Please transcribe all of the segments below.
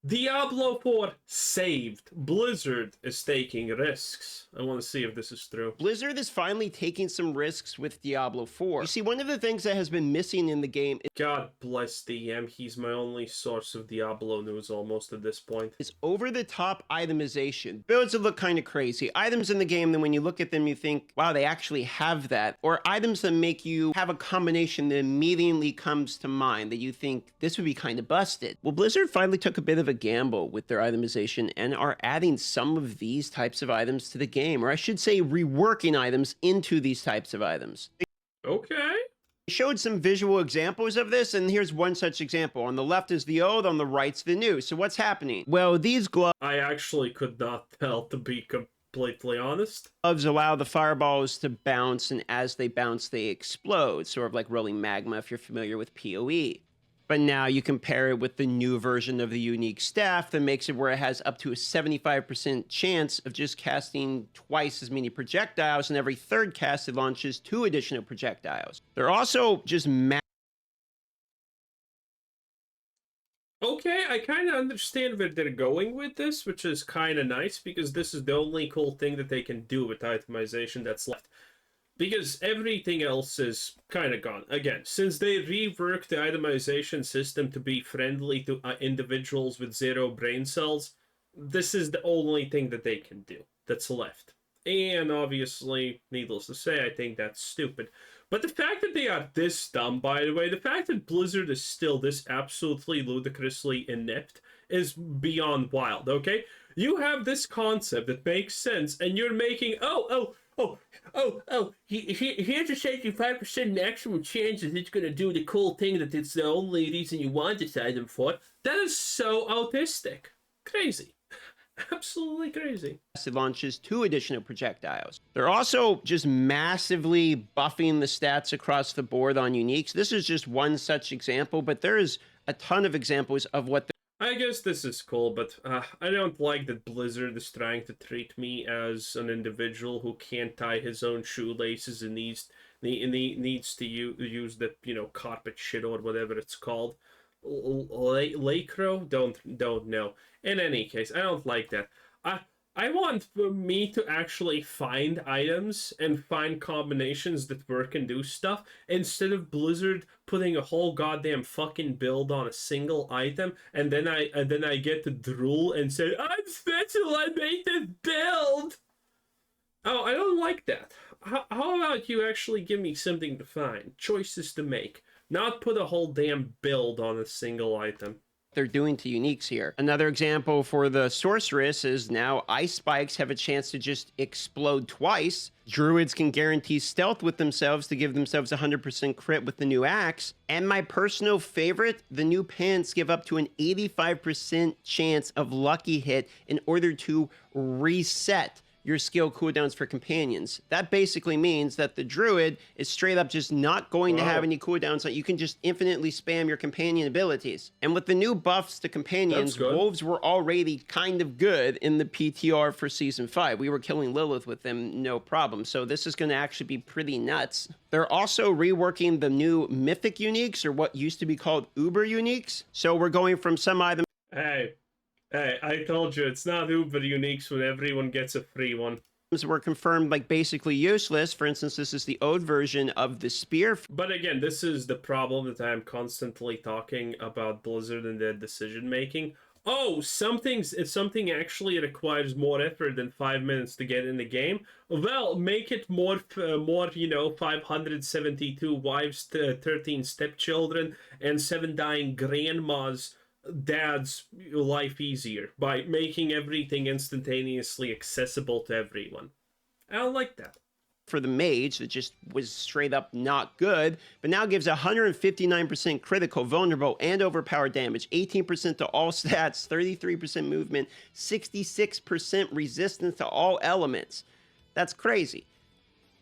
Diablo 4 saved. Blizzard is taking risks. I want to see if this is true. Blizzard is finally taking some risks with Diablo 4. You see, one of the things that has been missing in the game God bless DM. He's my only source of Diablo news almost at this point. is over-the-top itemization. Builds that look kind of crazy. Items in the game that when you look at them, you think, wow, they actually have that. Or items that make you have a combination that immediately comes to mind that you think this would be kind of busted. Well, Blizzard finally took a bit of a gamble with their itemization and are adding some of these types of items to the game, or I should say reworking items into these types of items. Okay. Showed some visual examples of this, and here's one such example. On the left is the old, on the right's the new. So what's happening? Well, these gloves I actually could not tell, to be completely honest. allow the fireballs to bounce, and as they bounce, they explode, sort of like rolling magma if you're familiar with PoE. But now you compare it with the new version of the unique staff that makes it where it has up to a 75% chance of just casting twice as many projectiles, and every third cast it launches 2 additional projectiles. They're also just Okay, I kind of understand where they're going with this, which is kind of nice, because this is the only cool thing that they can do with itemization that's left. Because everything else is kind of gone. Again, since they reworked the itemization system to be friendly to individuals with 0 brain cells, this is the only thing that they can do that's left. And obviously, needless to say, I think that's stupid. But the fact that they are this dumb, by the way, the fact that Blizzard is still this absolutely ludicrously inept is beyond wild, okay? You have this concept that makes sense, and you're making, here's a 75% maximum chance that it's going to do the cool thing that it's the only reason you want this item for. That is so autistic. Crazy. Absolutely crazy. it launches 2 additional projectiles. They're also just massively buffing the stats across the board on uniques. This is just one such example, but there is a ton of examples of what I guess this is cool, but I don't like that Blizzard is trying to treat me as an individual who can't tie his own shoelaces and needs to use the, you know, carpet shit or whatever it's called. Lacro? Don't know. In any case, I don't like that. I want me to actually find items and find combinations that work and do stuff, instead of Blizzard putting a whole goddamn fucking build on a single item, and then I get to drool and say, I'm special, I made this build! Oh, I don't like that. How about you actually give me something to find, choices to make, not put a whole damn build on a single item. they're doing to uniques here. Another example for the sorceress is now ice spikes have a chance to just explode twice. Druids can guarantee stealth with themselves to give themselves 100% crit with the new axe. And my personal favorite, the new pants give up to an 85% chance of lucky hit in order to reset your skill cooldowns for companions. That basically means that the druid is straight up just not going to have any cooldowns, that you can just infinitely spam your companion abilities. And with the new buffs to companions, wolves were already kind of good in the PTR for Season 5. We were killing Lilith with them, no problem. So this is going to actually be pretty nuts. They're also reworking the new mythic uniques, or what used to be called uber uniques. So we're going from some items. Hey, I told you, it's not Uber Uniques when everyone gets a free one. Were confirmed like basically useless. For instance, this is the old version of the spear. But again, this is the problem that I'm constantly talking about Blizzard and their decision making. Oh, something actually requires more effort than 5 minutes to get in the game. Well, make it more, 572 wives, 13 stepchildren, and 7 dying grandmas. Dad's life easier by making everything instantaneously accessible to everyone. I don't like that. For the mage that just was straight up not good, but now gives 159% critical, vulnerable, and overpowered damage, 18% to all stats, 33% movement, 66% resistance to all elements. That's crazy.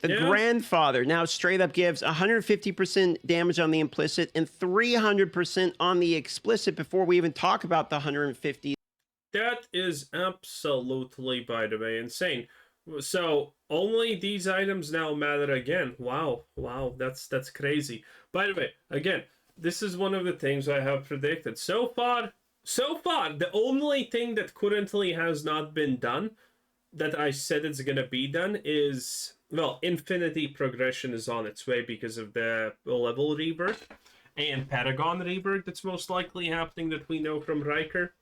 The grandfather now straight up gives 150% damage on the implicit and 300% on the explicit before we even talk about the 150. That is absolutely, by the way, insane. So only these items now matter again. Wow, that's crazy. By the way, again, this is one of the things I have predicted. So far, So far, the only thing that currently has not been done that I said it's gonna be done is, well, infinity progression is on its way because of the level rework and Paragon rework that's most likely happening that we know from Riker.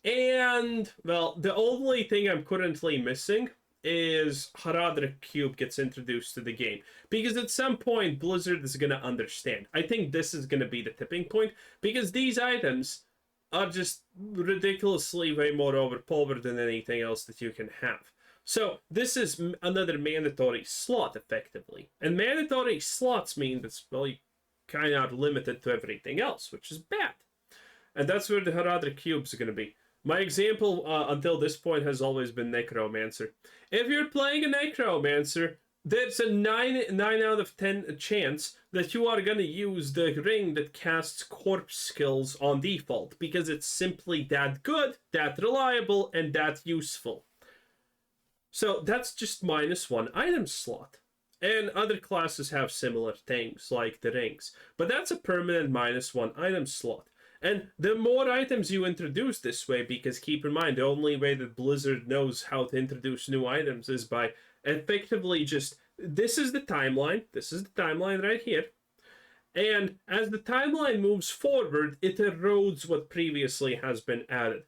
And, well, the only thing I'm currently missing is Haradra Cube gets introduced to the game. Because at some point, Blizzard is going to understand. I think this is going to be the tipping point, because these items are just ridiculously way more overpowered than anything else that you can have. So this is another mandatory slot, effectively. And mandatory slots mean that, well, you kind of are limited to everything else, which is bad. And that's where the Haradra Cubes are going to be. My example until this point has always been Necromancer. If you're playing a Necromancer, there's a 9 out of 10 chance that you are going to use the ring that casts corpse skills on default, because it's simply that good, that reliable, and that useful. So that's just -1 item slot. And other classes have similar things, like the rings. But that's a permanent -1 item slot. And the more items you introduce this way, because keep in mind, the only way that Blizzard knows how to introduce new items is by effectively just, this is the timeline right here. And as the timeline moves forward, it erodes what previously has been added.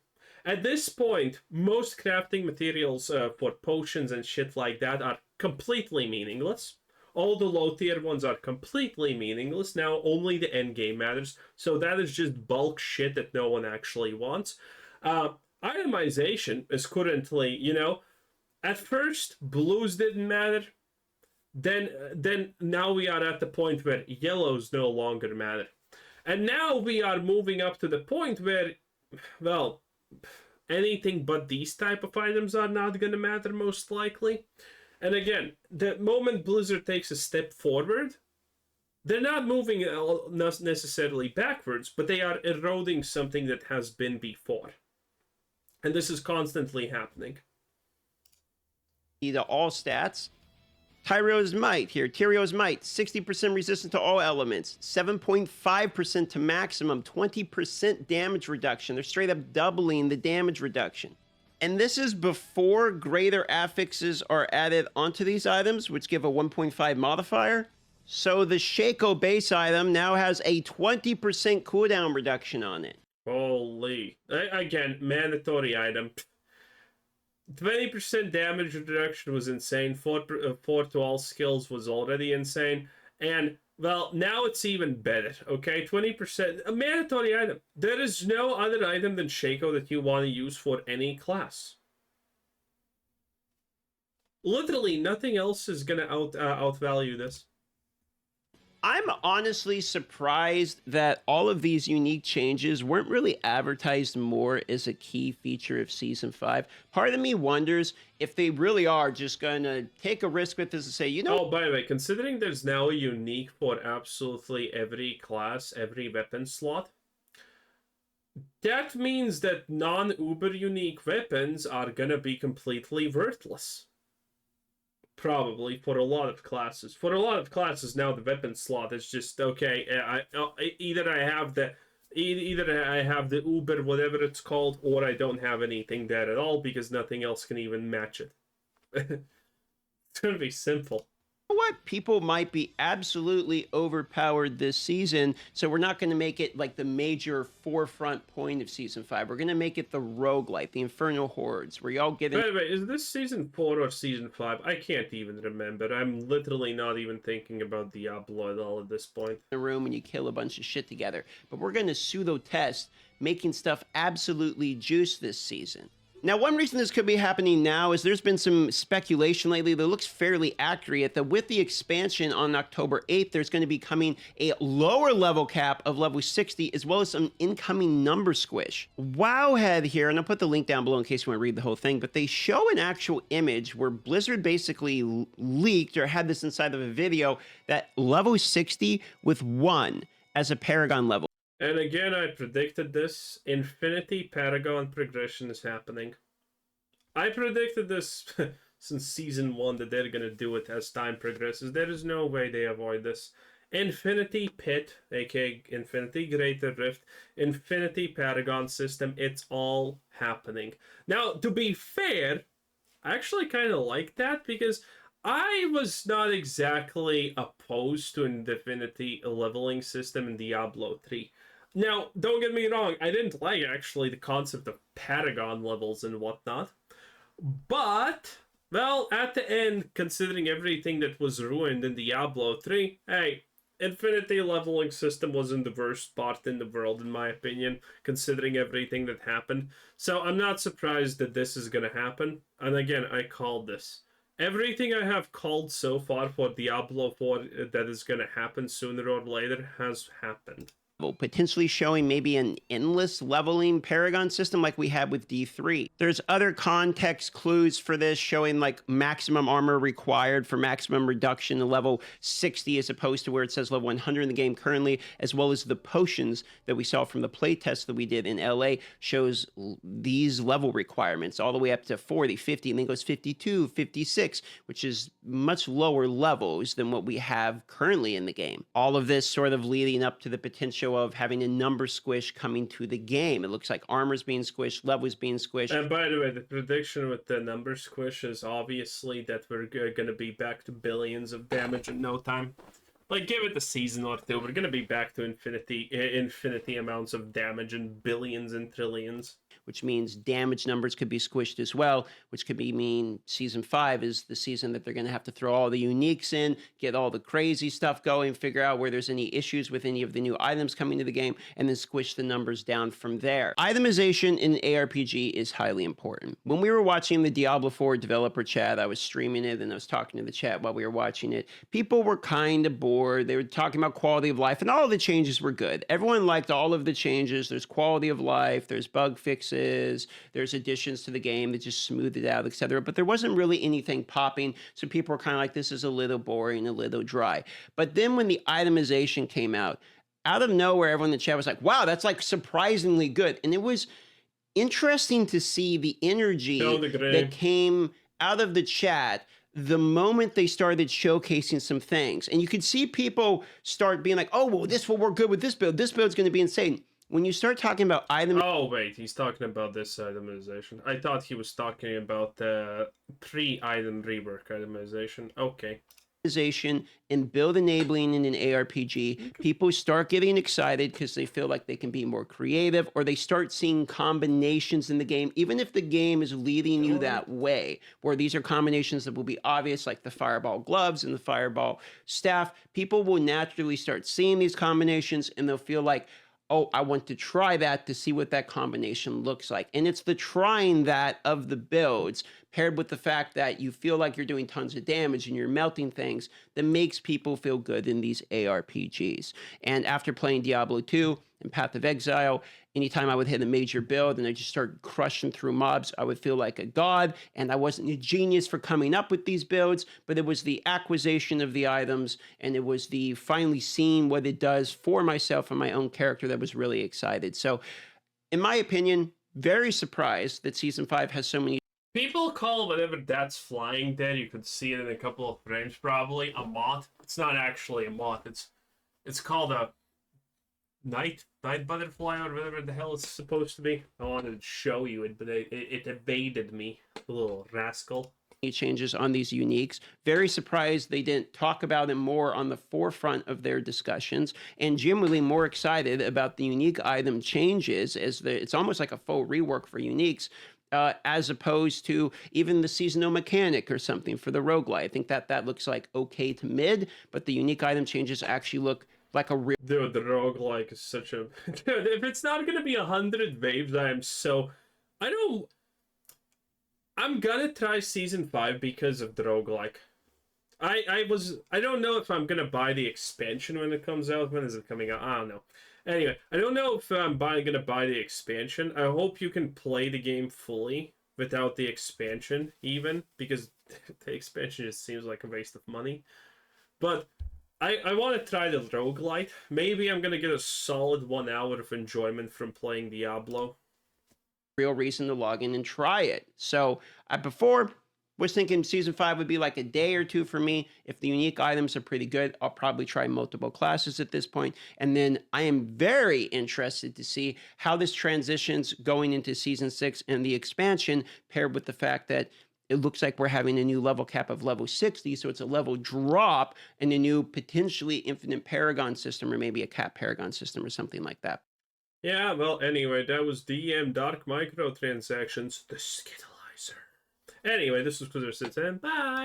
At this point, most crafting materials for potions and shit like that are completely meaningless. All the low tier ones are completely meaningless. Now only the end game matters. So that is just bulk shit that no one actually wants. Itemization is currently, at first blues didn't matter. Then now we are at the point where yellows no longer matter. And now we are moving up to the point where, well, anything but these type of items are not going to matter most likely. And again, the moment Blizzard takes a step forward, they're not moving necessarily backwards, but they are eroding something that has been before. And this is constantly happening. The all stats. Tyrio's Might here. Tyrio's Might, 60% resistant to all elements, 7.5% to maximum, 20% damage reduction. They're straight up doubling the damage reduction. And this is before greater affixes are added onto these items, which give a 1.5 modifier. So the Shaco base item now has a 20% cooldown reduction on it. Holy. Again, mandatory item. 20% damage reduction was insane. 4 to all skills was already insane. And, well, now it's even better, okay? 20%, a mandatory item. There is no other item than Shaco that you want to use for any class. Literally, nothing else is going to outvalue this. I'm honestly surprised that all of these unique changes weren't really advertised more as a key feature of Season 5. Part of me wonders if they really are just going to take a risk with this and say, Oh, by the way, considering there's now a unique for absolutely every class, every weapon slot, that means that non-uber unique weapons are going to be completely worthless. Probably for a lot of classes. For a lot of classes now, the weapon slot is just okay. Either I have the Uber, whatever it's called, or I don't have anything there at all because nothing else can even match it. It's gonna be simple. What? People might be absolutely overpowered this season, so we're not going to make it like the major forefront point of Season 5. We're going to make it the roguelite, the Infernal Hordes, where y'all get in. By the way, is this Season 4 or Season 5? I can't even remember. I'm literally not even thinking about Diablo at all at this point. The room and you kill a bunch of shit together. But we're going to pseudo-test making stuff absolutely juice this season. Now, one reason this could be happening now is there's been some speculation lately that looks fairly accurate that with the expansion on October 8th, there's going to be coming a lower level cap of level 60, as well as some incoming number squish. Wowhead here, and I'll put the link down below in case you want to read the whole thing, but they show an actual image where Blizzard basically leaked or had this inside of a video that level 60 with 1 as a Paragon level. And again, I predicted this. Infinity Paragon progression is happening. I predicted this since Season 1 that they're going to do it as time progresses. There is no way they avoid this. Infinity Pit, aka Infinity Greater Rift, Infinity Paragon system, it's all happening. Now, to be fair, I actually kind of like that because I was not exactly opposed to an Infinity leveling system in Diablo 3. Now, don't get me wrong, I didn't like actually the concept of Paragon levels and whatnot. But, well, at the end, considering everything that was ruined in Diablo 3, hey, Infinity leveling system wasn't the worst part in the world, in my opinion, considering everything that happened. So I'm not surprised that this is gonna happen. And again, I called this. Everything I have called so far for Diablo 4 that is gonna happen sooner or later has happened. Potentially showing maybe an endless leveling Paragon system like we had with D3. There's other context clues for this showing like maximum armor required for maximum reduction to level 60 as opposed to where it says level 100 in the game currently, as well as the potions that we saw from the playtest that we did in LA shows these level requirements all the way up to 40, 50, and then goes 52, 56, which is much lower levels than what we have currently in the game. All of this sort of leading up to the potential of having a number squish coming to the game. It looks like armor's being squished, levels being squished. And by the way, the prediction with the number squish is obviously that we're going to be back to billions of damage in no time. Like, give it a season or two, we're going to be back to infinity amounts of damage and billions and trillions. Which means damage numbers could be squished as well, which could mean season 5 is the season that they're going to have to throw all the uniques in, get all the crazy stuff going, figure out where there's any issues with any of the new items coming to the game, and then squish the numbers down from there. Itemization in ARPG is highly important. When we were watching the Diablo 4 developer chat, I was streaming it and I was talking to the chat while we were watching it. People were kind of bored. They were talking about quality of life, and all of the changes were good. Everyone liked all of the changes. There's quality of life, there's bug fixes, there's additions to the game that just smooth it out, etc. But there wasn't really anything popping, so people were kind of like, this is a little boring, a little dry. But then when the itemization came out of nowhere, everyone in the chat was like, wow, that's like surprisingly good. And it was interesting to see the energy that came out of the chat the moment they started showcasing some things. And you could see people start being like, oh, well, this will work good with this build. This build's going to be insane. When you start talking about items... Oh, wait, he's talking about this itemization. I thought he was talking about the pre-item rework itemization. Okay. And build enabling in an ARPG, people start getting excited because they feel like they can be more creative, or they start seeing combinations in the game, even if the game is leading you that way, where these are combinations that will be obvious, like the fireball gloves and the fireball staff. People will naturally start seeing these combinations and they'll feel like, oh, I want to try that to see what that combination looks like. And it's the trying that of the builds, paired with the fact that you feel like you're doing tons of damage and you're melting things, that makes people feel good in these ARPGs. And after playing Diablo 2 and Path of Exile, anytime I would hit a major build and I just started crushing through mobs, I would feel like a god. And I wasn't a genius for coming up with these builds, but it was the acquisition of the items and it was the finally seeing what it does for myself and my own character that was really excited. So in my opinion, very surprised that Season 5 has so many... People call whatever that's flying there, you could see it in a couple of frames probably, a moth. It's not actually a moth, it's called a night butterfly or whatever the hell it's supposed to be. I wanted to show you it, but it evaded me, the little rascal. Changes on these uniques. Very surprised they didn't talk about it more on the forefront of their discussions, and genuinely more excited about the unique item changes as it's almost like a full rework for uniques. As opposed to even the seasonal mechanic or something for the roguelite. I think that looks like okay to mid, but the unique item changes actually look like a real... Dude, the roguelike is such a... Dude, if it's not gonna be 100 waves, I'm gonna try Season 5 because of the roguelike. I don't know if I'm gonna buy the expansion when it comes out. When is it coming out? I don't know. Anyway, I don't know if I'm gonna buy the expansion. I hope you can play the game fully without the expansion, even, because the expansion just seems like a waste of money. But I want to try the roguelite. Maybe I'm gonna get a solid 1 hour of enjoyment from playing Diablo. Real reason to log in and try it. So before Was thinking season 5 would be like a day or two for me. If the unique items are pretty good, I'll probably try multiple classes at this point. And then I am very interested to see how this transitions going into season 6 and the expansion, paired with the fact that it looks like we're having a new level cap of level 60, so it's a level drop and a new potentially infinite paragon system, or maybe a cap paragon system or something like that. Yeah, well, anyway, that was DM Dark Microtransactions, the Skittleizer. Anyway, this was Cruiser Citizen. Bye!